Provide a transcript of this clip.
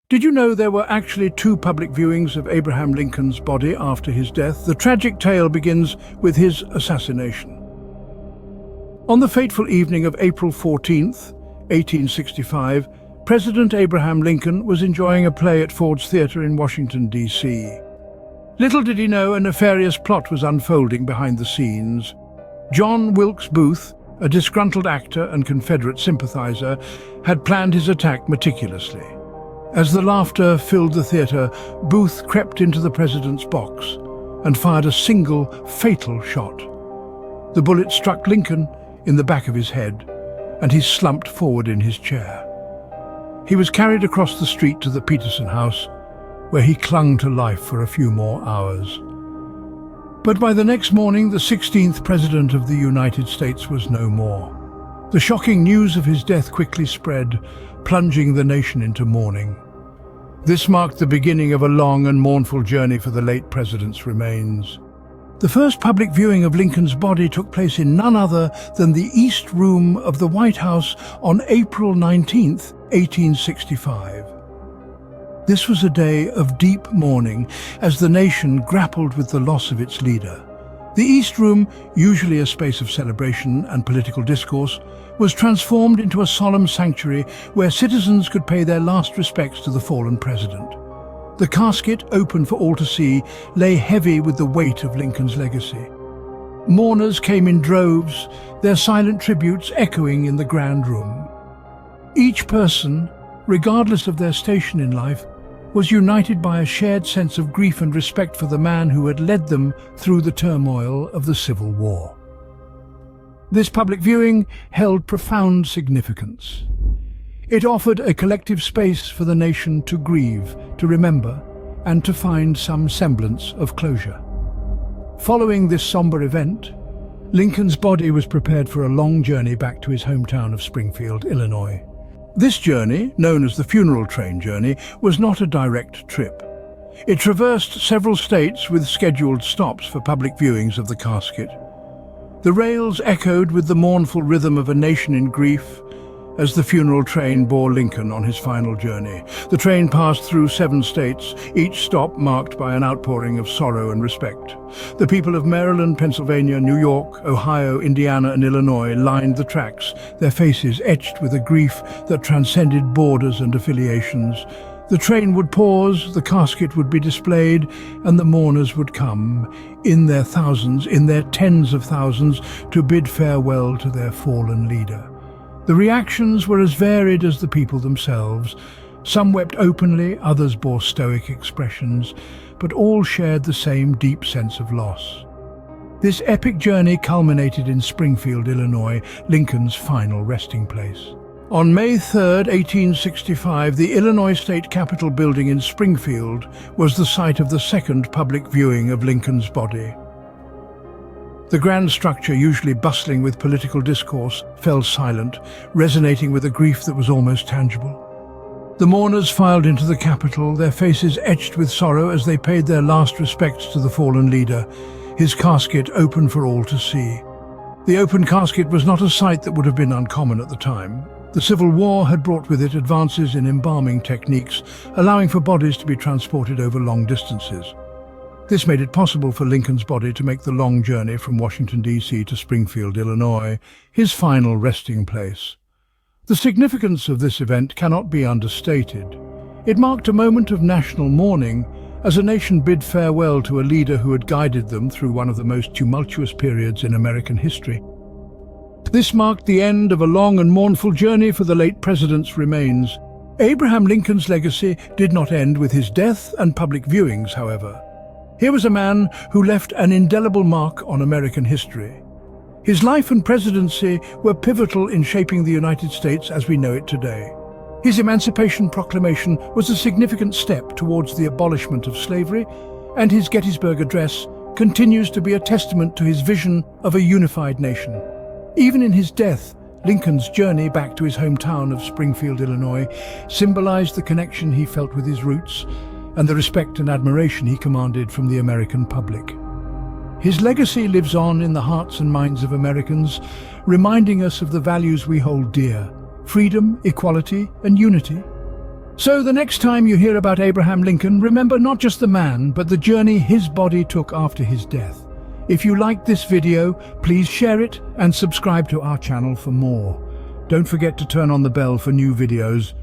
Did you know there were actually two public viewings of Abraham Lincoln's body after his death? The tragic tale begins with his assassination. On the fateful evening of April 14th, 1865, President Abraham Lincoln was enjoying a play at Ford's Theatre in Washington, D.C. Little did he know a nefarious plot was unfolding behind the scenes. John Wilkes Booth, a disgruntled actor and Confederate sympathizer, had planned his attack meticulously. As the laughter filled the theatre, Booth crept into the president's box and fired a single, fatal shot. The bullet struck Lincoln in the back of his head, and he slumped forward in his chair. He was carried across the street to the Peterson House, where he clung to life for a few more hours. But by the next morning, the 16th President of the United States was no more. The shocking news of his death quickly spread, plunging the nation into mourning. This marked the beginning of a long and mournful journey for the late president's remains. The first public viewing of Lincoln's body took place in none other than the East Room of the White House on April 19, 1865. This was a day of deep mourning as the nation grappled with the loss of its leader. The East Room, usually a space of celebration and political discourse, was transformed into a solemn sanctuary where citizens could pay their last respects to the fallen president. The casket, open for all to see, lay heavy with the weight of Lincoln's legacy. Mourners came in droves, their silent tributes echoing in the grand room. Each person, regardless of their station in life, was united by a shared sense of grief and respect for the man who had led them through the turmoil of the Civil War. This public viewing held profound significance. It offered a collective space for the nation to grieve, to remember, and to find some semblance of closure. Following this somber event, Lincoln's body was prepared for a long journey back to his hometown of Springfield, Illinois. This journey, known as the funeral train journey, was not a direct trip. It traversed several states with scheduled stops for public viewings of the casket. The rails echoed with the mournful rhythm of a nation in grief as the funeral train bore Lincoln on his final journey. The train passed through 7 states, each stop marked by an outpouring of sorrow and respect. The people of Maryland, Pennsylvania, New York, Ohio, Indiana, and Illinois lined the tracks, their faces etched with a grief that transcended borders and affiliations. The train would pause, the casket would be displayed, and the mourners would come, in their thousands, in their tens of thousands, to bid farewell to their fallen leader. The reactions were as varied as the people themselves. Some wept openly, others bore stoic expressions, but all shared the same deep sense of loss. This epic journey culminated in Springfield, Illinois, Lincoln's final resting place. On May 3, 1865, the Illinois State Capitol building in Springfield was the site of the second public viewing of Lincoln's body. The grand structure, usually bustling with political discourse, fell silent, resonating with a grief that was almost tangible. The mourners filed into the Capitol, their faces etched with sorrow as they paid their last respects to the fallen leader, his casket open for all to see. The open casket was not a sight that would have been uncommon at the time. The Civil War had brought with it advances in embalming techniques, allowing for bodies to be transported over long distances. This made it possible for Lincoln's body to make the long journey from Washington, D.C. to Springfield, Illinois, his final resting place. The significance of this event cannot be understated. It marked a moment of national mourning as a nation bid farewell to a leader who had guided them through one of the most tumultuous periods in American history. This marked the end of a long and mournful journey for the late president's remains. Abraham Lincoln's legacy did not end with his death and public viewings, however. Here was a man who left an indelible mark on American history. His life and presidency were pivotal in shaping the United States as we know it today. His Emancipation Proclamation was a significant step towards the abolishment of slavery, and his Gettysburg Address continues to be a testament to his vision of a unified nation. Even in his death, Lincoln's journey back to his hometown of Springfield, Illinois, symbolized the connection he felt with his roots and the respect and admiration he commanded from the American public. His legacy lives on in the hearts and minds of Americans, reminding us of the values we hold dear: freedom, equality, and unity. So the next time you hear about Abraham Lincoln, remember not just the man, but the journey his body took after his death. If you liked this video, please share it and subscribe to our channel for more. Don't forget to turn on the bell for new videos.